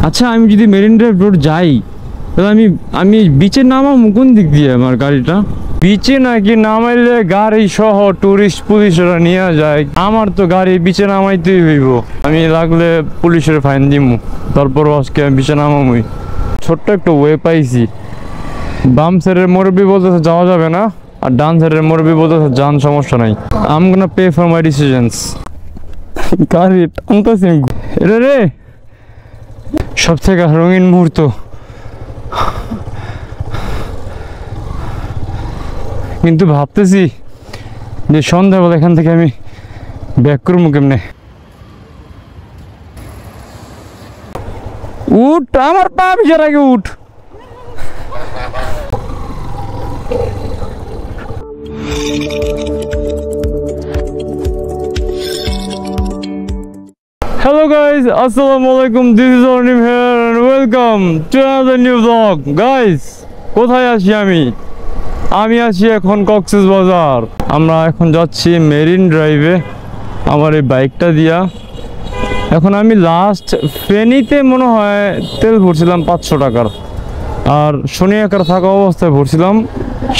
আচ্ছা আমি যদি মেরিন ড্রাইভ রোড যাই তাহলে আমি বিচে নামাবো কোন দিক দিয়ে? আমার গাড়িটা বিচে নাকি নামাইলে গাড়ি সহ টুরিস্ট পুলিশরা নিয়ে যায়? আমার তো গাড়ি বিচে নামাইতেই হইব। আমি লাগলে পুলিশের ফাইন দিব, তারপর আজকে আমি বিচে নামামই। ছোট্ট একটা ওয়ে পাইছি, বাম সাইডের মুরব্বি বলতেছে যাওয়া যাবে না, আর ডান সাইডের মুরব্বি বলতেছে যান সমস্যা নাই। I am gonna pay for my decisions. গাড়ি টানতেছি এটা রে, সব থেকে রঙিন মুহূর্ত। কিন্তু ভাবতেছি যে সন্ধ্যাবেলা এখান থেকে আমি ব্যাক করবো কেমনে। উঠ, আমার পা বিচার আগে উঠ। Hello guys, Assalamualaikum. This is Arnim here and welcome to another new vlog. Guys, কোথায় আছি আমি আছি এখন কক্সবাজার। আমরা এখন যাচ্ছি মেরিন ড্রাইভে আমার এই বাইকটা দিয়া। এখন আমি লাস্ট ফেনীতে মনে হয় তেল ভরছিলাম 500 টাকার, আর শনিয়াকার থাকা অবস্থায় ভরছিলাম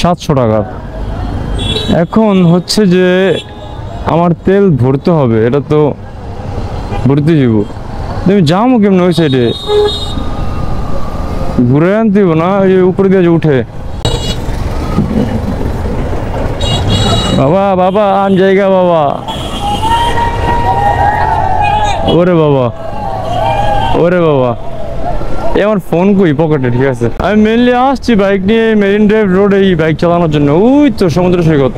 700 টাকার। এখন হচ্ছে যে আমার তেল ভরতে হবে, এটা তো ভরতে যাব। তুমি যাবো কেমন ওই সাইডে? ঘুরে আনতে দিব না, ওই উপরে দিয়ে উঠে। বাবা বাবা আন জায়গা বাবা, ওরে বাবা ওরে বাবা। আমার ফোন কই পকেটে, ঠিক আছে। আমি মেনলি আসছি বাইক নিয়ে মেরিন ড্রাইভ রোডে এই বাইক চালানোর জন্য। ওই তো সমুদ্র সৈকত,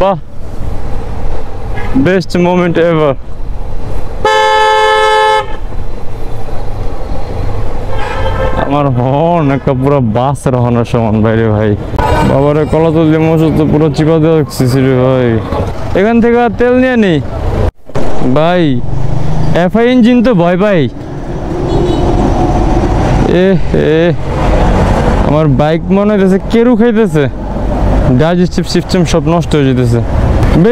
বাহ, বেস্ট মোমেন্ট এভার। আমার হর্ন একটা পুরো বাসের হর্নের সমান বাইরে ভাই। বাবারে কলা তুললে মশো তো পুরো চিপা দেওয়া রে ভাই। এখান থেকে আর তেল নিয়ে নেই ভাই, এফআই ইঞ্জিন তো ভয় পাই। আমার বাইক মনে হইতেছে কেরু খাইতেছে, ডাইজেস্টিভ সিস্টেম সব নষ্ট হয়ে যেতেছে।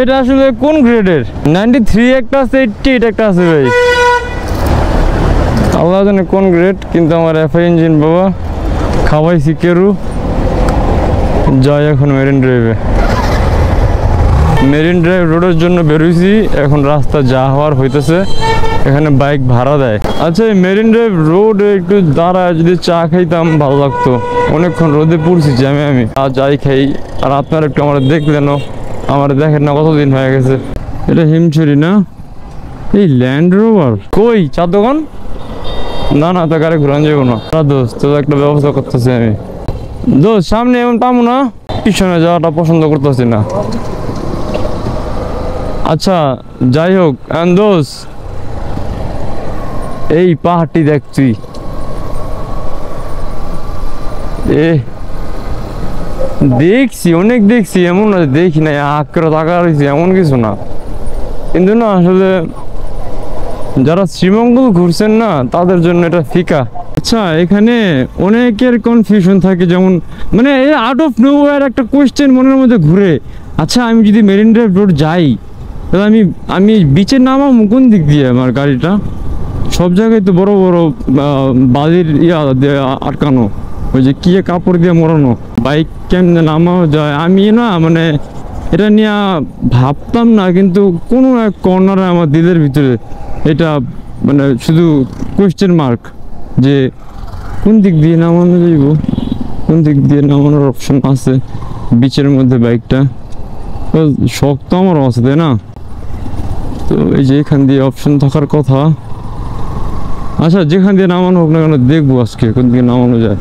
এটা আসলে কোন গ্রেডের? 93 একটা আছে, 88 একটা আছে ভাই, আল্লাহ জানে কোন গ্রেড। কিন্তু আমার এফআই ইঞ্জিন বাবা, খাওয়াইছি কেরু। যাই এখন মেরিন ড্রাইভে। মেরিন ড্রাইভ রোডের জন্য বেরোইছি, এখন রাস্তা যা হওয়ার হইতেছে। এখানে বাইক ভাড়া দেয়। আচ্ছা এই মেরিন ড্রাইভ রোডে একটু দাঁড়ায় যদি চা খাইতাম ভালো লাগতো। অনেকক্ষণ রোদে পড়ছি জ্যামে আমি। আর যাই খাই, আর আপনারা একটু আমার দেখলেনও, আমার দেখেন না কতদিন হয়ে গেছে। এটা হিমছড়ি না? এই ল্যান্ড রোভার কই? চার দোকান না না, তো গাড়ি ঘুরান যাবো না দোস্ত, তো একটা ব্যবস্থা করতেছি আমি। দোস্ত সামনে এমন পাবো না, পিছনে যাওয়াটা পছন্দ করতেছি না। আচ্ছা যাই হোক, দোস্ত এই পাহাড়টি দেখছি, দেখছি অনেক দেখছি, এমন না দেখি না, আঁকড়ে তাকা রয়েছি এমন কিছু না। কিন্তু না আসলে যারা শ্রীমঙ্গল ঘুরছেন না তাদের জন্য এটা ফিকা। আচ্ছা এখানে অনেকের কনফিউশন থাকে, যেমন মানে আউট অফ নোওয়্যার একটা কোয়েশ্চেন মনের মধ্যে ঘুরে। আচ্ছা আমি যদি মেরিন ড্রাইভ রোড যাই তাহলে আমি বিচে নামাবো কোন দিক দিয়ে? আমার গাড়িটা সব জায়গায় তো বড় বড় বালির আটকানো, ওই যে কি কাপড় দিয়ে মোড়ানো। বাইক কেমনে নামাও যায় আমি না, মানে এটা নিয়ে ভাবতাম না, কিন্তু কোনো এক কর্নারে আমার দিলের ভিতরে এটা মানে শুধু কোয়েশ্চেন মার্ক, যে কোন দিক দিয়ে নামানো যাইব, কোন দিক দিয়ে নামানোর অপশন আছে বিচের মধ্যে বাইকটা। শখ তো আমারও আছে তাই না? তো এই যে এখান দিয়ে অপশন থাকার কথা। আচ্ছা যেখান দিয়ে নামানো হোক না কেন, দেখবো আজকে কোন দিকে নামানো যায়।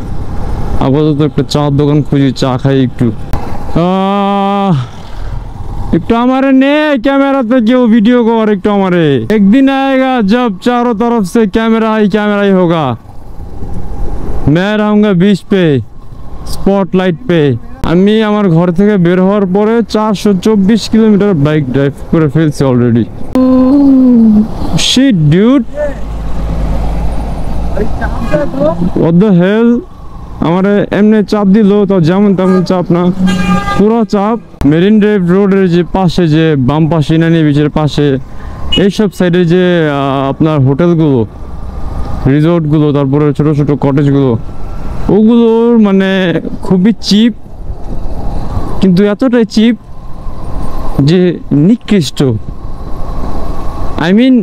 আপাতত একটা চার দোকান খুঁজি, চা খাই একটু। একটু আমারে নে कैमरा কেউ ভিডিও কর একটু আমারে। একদিন आएगा जब चारों तरफ से कैमरा ही होगा, मैं रहूंगा बीच पे स्पॉटलाइट पे। আমি আমার ঘর থেকে বের হওয়ার পরে 424 কিলোমিটার বাইক ড্রাইভ করে ফেলছি already. Shit dude, what the hell। আমার এমনি চাপ দিল তো যেমন তেমন চাপ না, পুরো চাপ। মেরিন ড্রাইভ রোডের যে পাশে, যে বাম পাশে ইনানি বিচের পাশে, এইসব সাইডে যে আপনার হোটেলগুলো, রিসোর্টগুলো, তারপরে ছোট ছোট কটেজগুলো, ওগুলোর মানে খুবই চিপ, কিন্তু এতটাই চিপ যে নিকৃষ্ট। আই মিন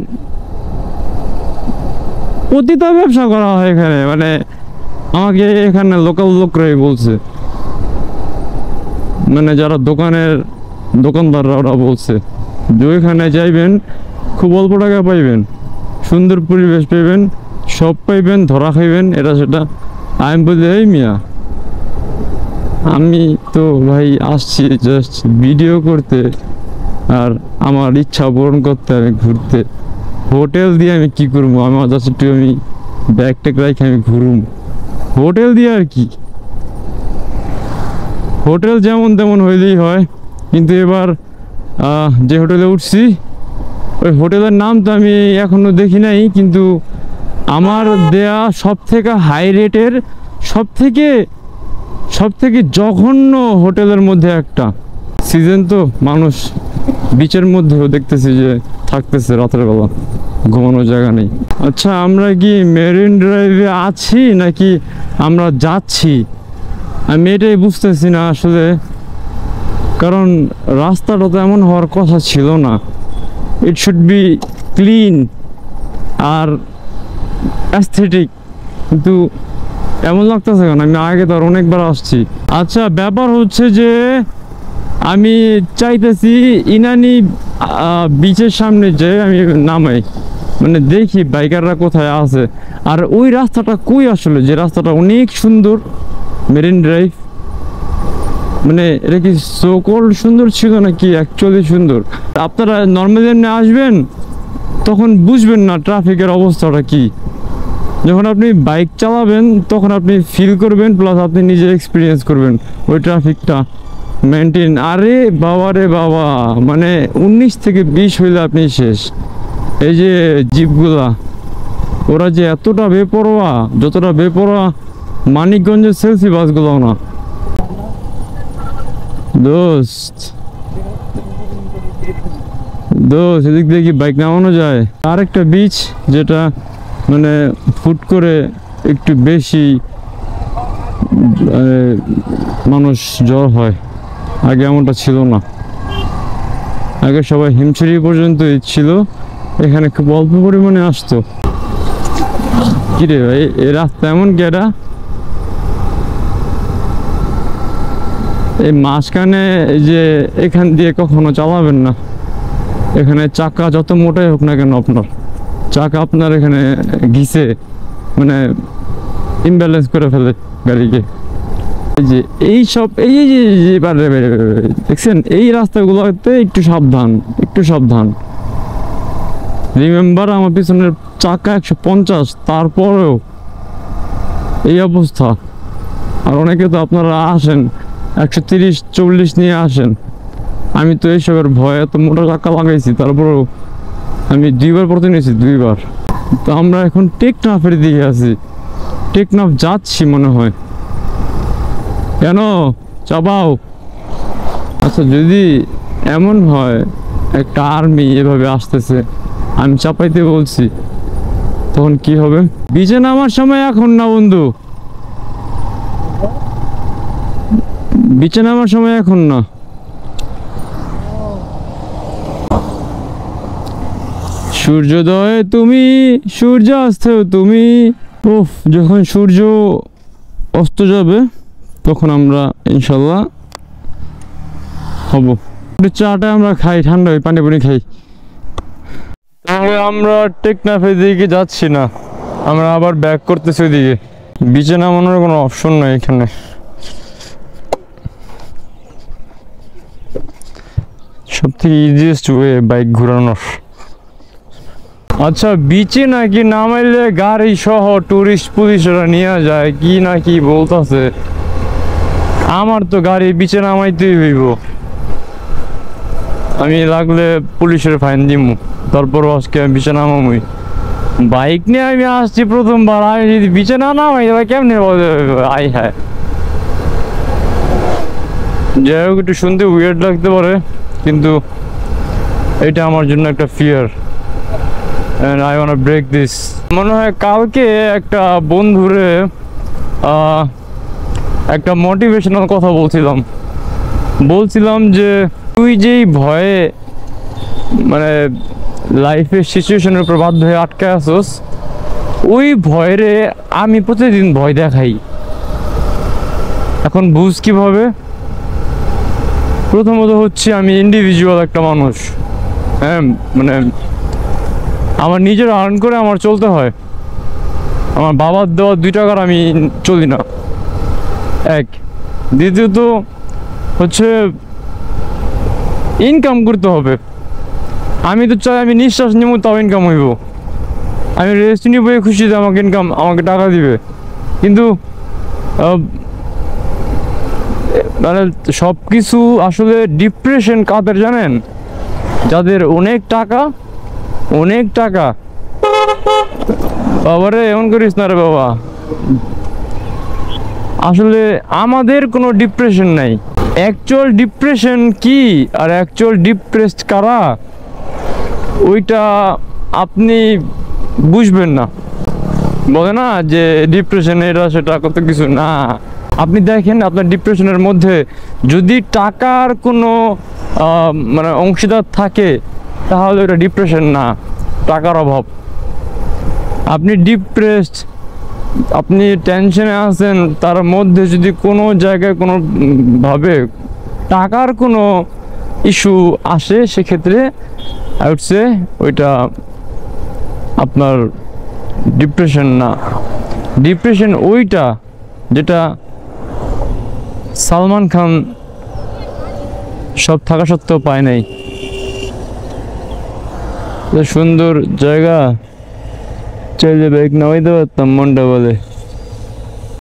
পতিতা ব্যবসা করা হয় এখানে, মানে আমাকে এখানে লোকাল লোকরাই বলছে, মানে যারা দোকানদাররা ওরা বলছে যে ওইখানে যাইবেন খুব অল্প টাকা পাইবেন, সুন্দর পরিবেশ পাইবেন, সব পাইবেন, ধরা খাইবেন, এটা সেটা। আমি বলি এই মিয়া, আমি তো ভাই আসছি জাস্ট ভিডিও করতে আর আমার ইচ্ছা পূরণ করতে, আমি ঘুরতে। হোটেল দিয়ে আমি কি করবো? আমার জাস্ট একটু আমি ব্যাগ ট্যাগ রাখি আমি ঘুরুম, হোটেল দিয়ে আর কি? হোটেল যেমন তেমন হইলেই হয়। কিন্তু এবার যে হোটেলে উঠছি ওই হোটেলের নাম তো আমি এখনো দেখি নাই, কিন্তু আমার দেয়া সব থেকে হাই রেটের, সব থেকে জঘন্য হোটেলের মধ্যে একটা। সিজন তো মানুষ বিচের মধ্যেও দেখতেছি যে থাকতেছে রাতের বেলা, ঘুমানোর জায়গা নেই। আচ্ছা, আমরা কি মেরিন ড্রাইভে আছি নাকি আমরা যাচ্ছি? আমি এটাই বুঝতেছি না আসলে, কারণ রাস্তাটা তো এমন হওয়ার কথা ছিল না। ইট শুড বি ক্লিন আর অ্যাস্থেটিক, কিন্তু এমন লাগতেছে কেন? আমি আগে তো আর অনেকবার আসছি। আচ্ছা, ব্যাপার হচ্ছে যে আমি চাইতেছি ইনানি বিচের সামনে যে আমি নামাই, মানে দেখি বাইকাররা কোথায় আছে, আর ওই রাস্তাটা কই আসলে, যে রাস্তাটা অনেক সুন্দর, মেরিন ড্রাইভ। মানে এটা কি সোকল সুন্দর ছিল নাকি অ্যাকচুয়ালি সুন্দর? আপনারা নর্মালি এমনি আসবেন তখন বুঝবেন না ট্রাফিকের অবস্থাটা কি। যখন আপনি বাইক চালাবেন তখন আপনি ফিল করবেন, প্লাস আপনি নিজে এক্সপিরিয়েন্স করবেন ওই ট্রাফিকটা মেনটেন। আরে বাবা রে বাবা, মানে 19 থেকে 20 হইলে আপনি শেষ। এই যে জিপগুলা, ওরা যে এতটা বেপরোয়া, যতটা বেপরোয়া মানিকগঞ্জের সেলফি বাসগুলো না। দোস্ত এদিক দিয়ে কি বাইক নামানো যায়? আরেকটা বিচ যেটা মানে ফুট করে একটু বেশি মানুষ জ্বর হয়, আগে এমনটা ছিল না। আগে সবাই হিমছড়ি পর্যন্ত ছিল, এখানে খুব অল্প পরিমাণে আসতো। কিরে ভাই, এই রাস্তা এমন কেডা? এই মাঝখানে যে এখান দিয়ে কখনো চালাবেন না। এখানে চাকা যত মোটাই হোক না কেন, আপনার চাকা আপনার এখানে ঘিসে মানে ইমব্যালেন্স করে ফেলে গাড়িকে। এই যে এই যে দেখছেন, এই রাস্তাগুলোতে একটু সাবধান। রিমেম্বার, আমার পিছনের চাকা 150, তারপরেও এই অবস্থা। আর অনেকে তো আপনারা আসেন 130-40 নিয়ে আসেন। আমি তো এইসবের ভয়ে এত মোটা চাকা লাগাইছি, তারপরেও আমি 2বার পড়তে নিয়েছি, 2বার। তো আমরা এখন টেকনাফের দিকে আছি, টেকনাফ যাচ্ছি মনে হয়। কেন চাপাও? আচ্ছা, যদি এমন হয় একটা আর্মি এভাবে আসতেছে, আমি চাপাইতে বলছি, তখন কি হবে? বিচে নামার সময় এখন না বন্ধু, বিচে নামার সময় এখন না। সূর্যোদয়ে তুমি, সূর্যাস্তেও তুমি। উফ, যখন সূর্য অস্ত যাবে তখন আমরা ইনশাল্লাহ হব। চাটা আমরা খাই, ঠান্ডা হয়, পানি খাই। তাহলে আমরা টেকনাফের দিকে যাচ্ছি না, আমরা আবার ব্যাক করতেছি ওইদিকে। বিচে নামানোর কোনো অপশন নাই এখানে। সব থেকে ইজিয়েস্ট ওয়ে বাইক ঘোরানোর। আচ্ছা, বিচে নাকি নামাইলে গাড়ি সহ টুরিস্ট পুলিশরা নিয়ে যায়, কি না কি বলতেছে। আমার তো গাড়ি বিচে নামাইতেই হইব, আমি লাগলে পুলিশের ফাইন দিব, তারপর আজকে আমি বিচে নামামই। বাইক নিয়ে আমি আসছি প্রথমবার, আমি যদি বিচে না নামাই তাহলে কেমনি আই হ্যাঁ। যাই হোক, একটু শুনতে উইয়ার্ড লাগতে পারে, কিন্তু এটা আমার জন্য একটা fear. and I wanna break this. মনে হয় কালকে একটা বন্ধুরে একটা মোটিভেশনাল কথা বলছিলাম যে তুই যেই ভয়ে মানে লাইফের সিচুয়েশনের উপর বাধ্য হয়ে আটকে আসোস, ওই ভয়েরে আমি প্রতিদিন ভয় দেখাই। এখন বুঝ কিভাবে? প্রথমত হচ্ছে আমি ইন্ডিভিজুয়াল একটা মানুষ, হ্যাঁ, মানে আমার নিজের আর্ন করে আমার চলতে হয়। আমার বাবার দেওয়া 2 টাকার আমি চলি না, এক। দ্বিতীয়ত হচ্ছে ইনকাম করতে হবে। আমি তো চাই আমি নিঃশ্বাস নেব তাও ইনকাম হইব, আমি রেস্ট নিব খুশিতে আমাকে টাকা দিবে। কিন্তু মানে সব কিছু আসলে ডিপ্রেশন কাদের জানেন? যাদের অনেক টাকা। বাবারে এমন করিস না রে বাবা, আসলে আমাদের কোনো ডিপ্রেশন নাই। অ্যাকচুয়াল ডিপ্রেশন কি আর অ্যাকচুয়াল ডিপ্রেসড কারা, ওইটা আপনি বুঝবেন না। বলে না যে ডিপ্রেশন এটা সেটা কত কিছু না। আপনি দেখেন আপনার ডিপ্রেশনের মধ্যে যদি টাকার কোনো মানে অংশীদার থাকে, তাহলে ওটা ডিপ্রেশন না, টাকার অভাব। আপনি ডিপ্রেসড, আপনি টেনশনে আছেন, তার মধ্যে যদি কোনো জায়গায় কোনোভাবে টাকার কোনো ইস্যু আসে, সেক্ষেত্রে আই উড সে ওইটা আপনার ডিপ্রেশন না। ডিপ্রেশন ওইটা যেটা সালমান খান সব থাকা সত্ত্বেও পায় নাই। সুন্দর জায়গা, চাইলে বাইক নামাইতে পারতাম, মনটা বলে।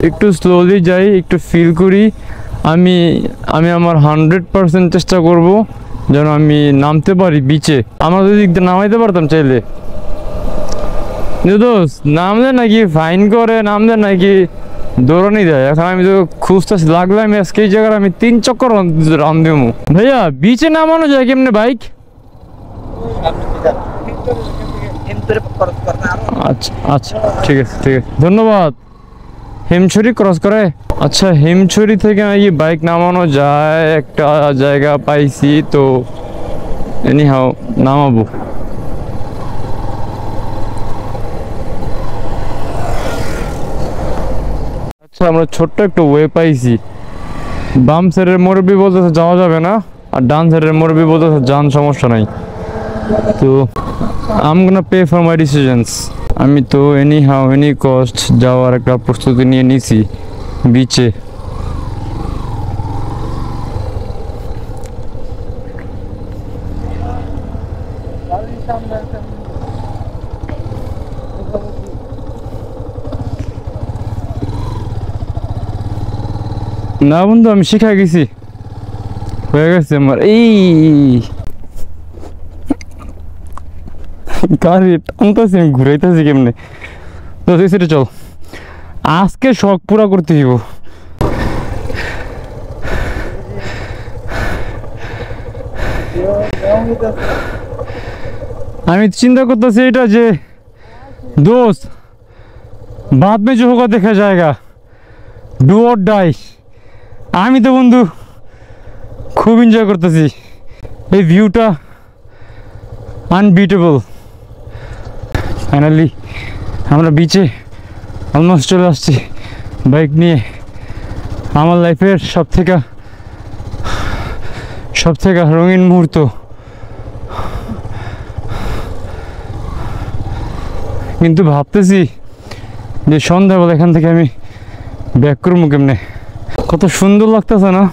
একটু স্লোলি যাই, একটু ফিল করি। আমি আমার 100% চেষ্টা করব যেন আমি নামতে পারি বিচে। আমরা যদি নামাইতে পারতাম চাইলে, দোস্ত নামলে নাকি ফাইন করে, নামলে নাকি দৌড়ানি দেয়। এখন আমি তো খুঁজতেছি, লাগলে আমি আজকে এই জায়গায় আমি 3 চক্কর রান দেবো। ভাইয়া বিচে নামানো যায় কেমনে বাইক? আচ্ছা আচ্ছা, ঠিক আছে ধন্যবাদ। হিমছড়ি ক্রস করে, আচ্ছা হিমছড়ি থেকে নাকি বাইক নামানো যায়, একটা জায়গা পাইছি তো, এনিহাও নামাবো। আচ্ছা আমরা ছোট্ট একটা ওয়ে পাইছি। বাম সাইডের মুরব্বি বলতেছে যাওয়া যাবে না, আর ডান সাইডের মুরব্বি বলতেছে যান, সমস্যা নাই। তো I'm gonna pay for my decisions. আমি তো anyhow any cost যাওয়ার একটা প্রস্তুতি নিয়ে নিছি বিচে। না বন্ধু, আমি শিখা গেছি, হয়ে গেছে আমার। এই গাড়ি টানতেছি, আমি ঘুরাইতেছি কেমনে। তো সেটা চল, আজকে শখ পুরা করতে দিব। আমি চিন্তা করতেছি এটা যে দোস্ত বাদ মে जो होगा देखा जाएगा, ডু অর ডাই। আমি তো বন্ধু খুব এনজয় করতেছি, এই ভিউটা আনবিটেবল। ফাইনালি আমরা বিচে অলমোস্ট চলে আসছি বাইক নিয়ে। আমার লাইফের সব থেকে রঙিন মুহূর্ত। কিন্তু ভাবতেছি যে সন্ধ্যাবেলা এখান থেকে আমি ব্যাক করবো কেমনে। কত সুন্দর লাগতেছে না?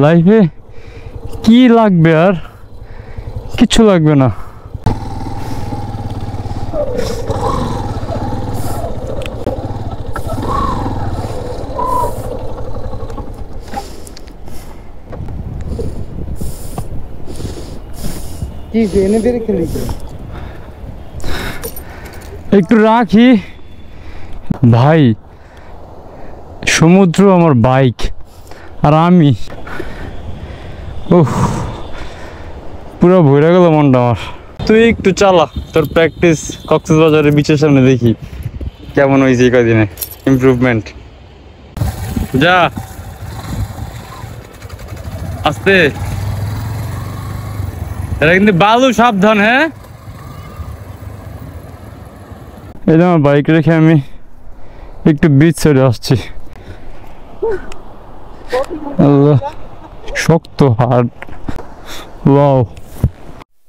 লাইফে কি লাগবে? আর কিচ্ছু লাগবে না। একটু রাখি ভাই, সমুদ্র আমার বাইক আর আমি, ওহ পুরো ভরে গেল মনটা আমার। তুই একটু চালা, তোর প্র্যাকটিস কক্সবাজারের বিচের সামনে দেখি কেমন হয়েছে এই কদিনে ইমপ্রুভমেন্ট। যা আস্তে, এটা কিন্তু বালু, সাবধান। হ্যাঁ, এই যে আমার বাইক রেখে আমি একটু বিচ সাইডে আসছি। আল্লাহ, শক্ত হার্ড। ওয়াও,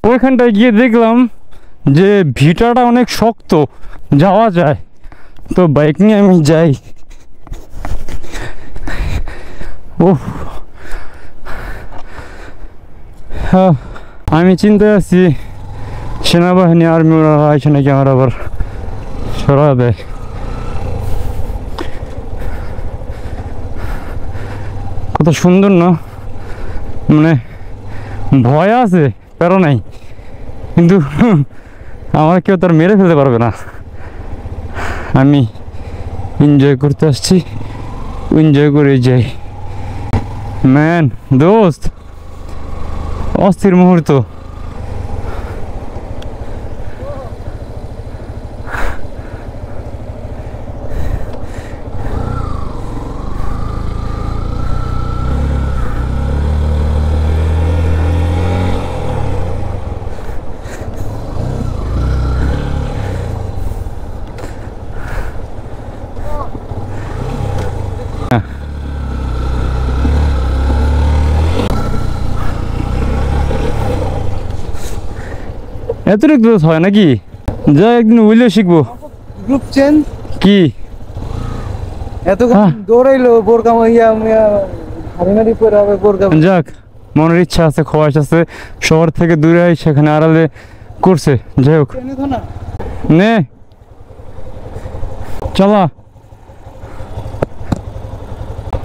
ওইখানটায় গিয়ে দেখলাম যে ভিটাটা অনেক শক্ত, যাওয়া যায়, তো বাইক নিয়ে আমি যাই। ও হ্যাঁ, আমি চিন্তায় আছি সেনাবাহিনী আর্মি ওরা আসে নাকি আমার আবার সরা দেয়। কত সুন্দর না, মানে ভয় আছে, প্যারো নাই, কিন্তু আমার কেউ তার মেরে ফেলতে পারবে না। আমি এনজয় করতে আসছি, এনজয় করে যাই। ম্যান, দোস্ত, অস্থির মুহূর্ত। এতটুকু দোষ হয় নাকি? যা একদিন উইলে শিখবো। গ্রুপ চেঞ্জ কি এত হ্যাঁ। দৌড়াইলো বোরকা মাইয়া হারিমারি পরে হবে বোরকা। যাক, মনের ইচ্ছা আছে, খোয়াশ আছে, শহর থেকে দূরে সেখানে আড়ালে করছে। যাই হোক, চেনে তো না নে চলা,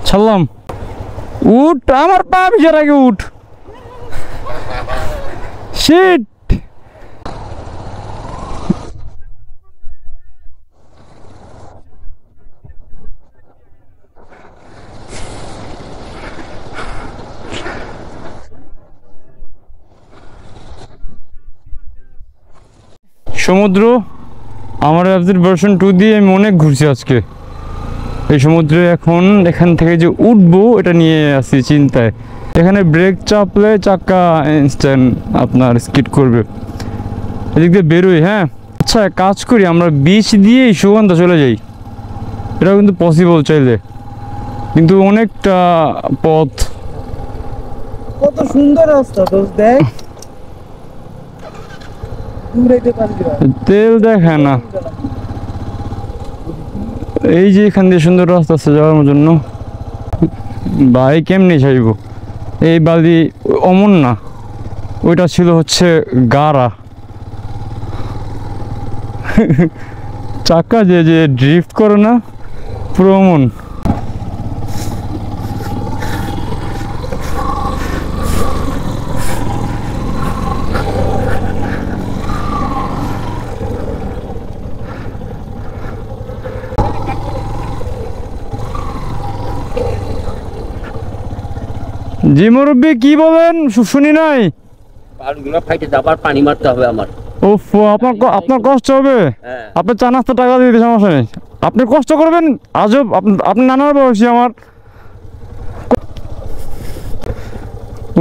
ছাড়লাম। উঠ, আমার পা ভিজার আগে উঠ। শিট, সমুদ্র আমার অ্যাপসের ভার্সন 2 দিয়ে আমি অনেক ঘুরছি আজকে এই সমুদ্রে। এখন এখান থেকে যে উঠবো এটা নিয়ে আসি চিন্তায়। এখানে ব্রেক চাপলে চাকা ইনস্ট্যান্ট আপনার স্কিড করবে। এদিক দিয়ে বেরোই। হ্যাঁ আচ্ছা, কাজ করি, আমরা বিচ দিয়েই সুগন্ধা চলে যাই। এটাও কিন্তু পসিবল চাইলে, কিন্তু অনেকটা পথ। কত সুন্দর রাস্তা দোস্ত, দেখ দূরাইতে পারবি না। তেল দেখে না, এই যে এখান দিয়ে সুন্দর রাস্তা আছে যাওয়ার জন্য। বাইক কেমনি চাইব, এই বালি অমন না, ওইটা ছিল হচ্ছে গাড়া। চাকা যে যে ড্রিফট করে না, পুরো অমন। জি মুরব্বী, কি বলেন? শুনি নাই। পাহাড়গুলো ফাইটে যাবার পানি মারতে হবে আমার। ওফ, আপনার কষ্ট হবে। হ্যাঁ। আপনি চা নাস্তা টাকা দিতে সমস্যা নেই, আপনি কষ্ট করবেন। আজব, আপনি নানার বয়সী আমার।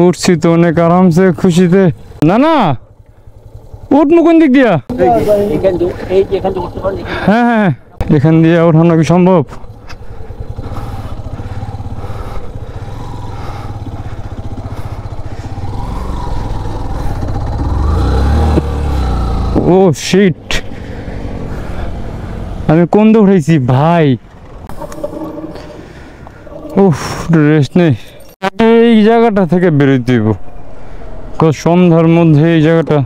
উঠছি তো অনেক আরামসে, খুশিতে। না না, উঠবো কোন দিক দিয়া? এখান দিয়ে, এই যে এখান থেকে উঠতে পারেন। হ্যাঁ হ্যাঁ, এখান দিয়ে ওঠানো কি সম্ভব? ও শিট, আমি কোন দিয়ে উঠেছি ভাই? উফ, রেস্ট নেই। এই জায়গাটা থেকে বেরোতে দিব, সন্ধ্যার মধ্যে এই জায়গাটা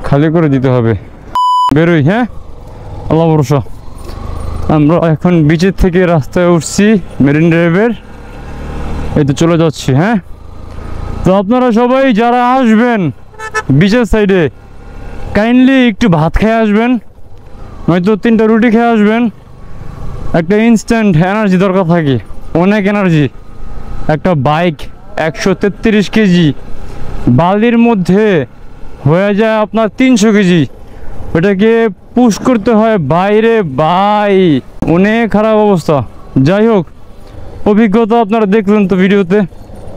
খালি করে দিতে হবে। বেরোই। হ্যাঁ, আল্লাহ ভরসা। আমরা এখন বিচের থেকে রাস্তায় উঠছি, মেরিন ড্রাইভের, এই তো চলে যাচ্ছি। হ্যাঁ, তো আপনারা সবাই যারা আসবেন বিচের সাইডে, কাইন্ডলি একটু ভাত খেয়ে আসবেন, নয়তো 3টা রুটি খেয়ে আসবেন। একটা ইনস্ট্যান্ট এনার্জি দরকার থাকে, অনেক এনার্জি। একটা বাইক 133 কেজি বালির মধ্যে হয়ে যায় আপনার 300 কেজি। ওটাকে পুশ করতে হয় বাইরে, ভাই অনেক খারাপ অবস্থা। যাই হোক, অভিজ্ঞতা আপনারা দেখলেন তো ভিডিওতে,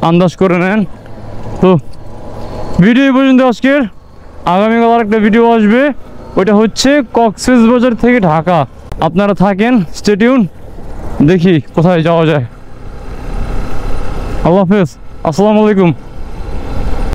আন্দাজ করে নেন। তো ভিডিও এই পর্যন্ত আজকের। আগামীকাল আরেকটা ভিডিও আসবে, ওইটা হচ্ছে কক্সবাজার থেকে ঢাকা। আপনারা থাকেন, স্টে টিউন, দেখি কোথায় যাওয়া যায়। আল্লাহ হাফেজ, আসসালামু আলাইকুম।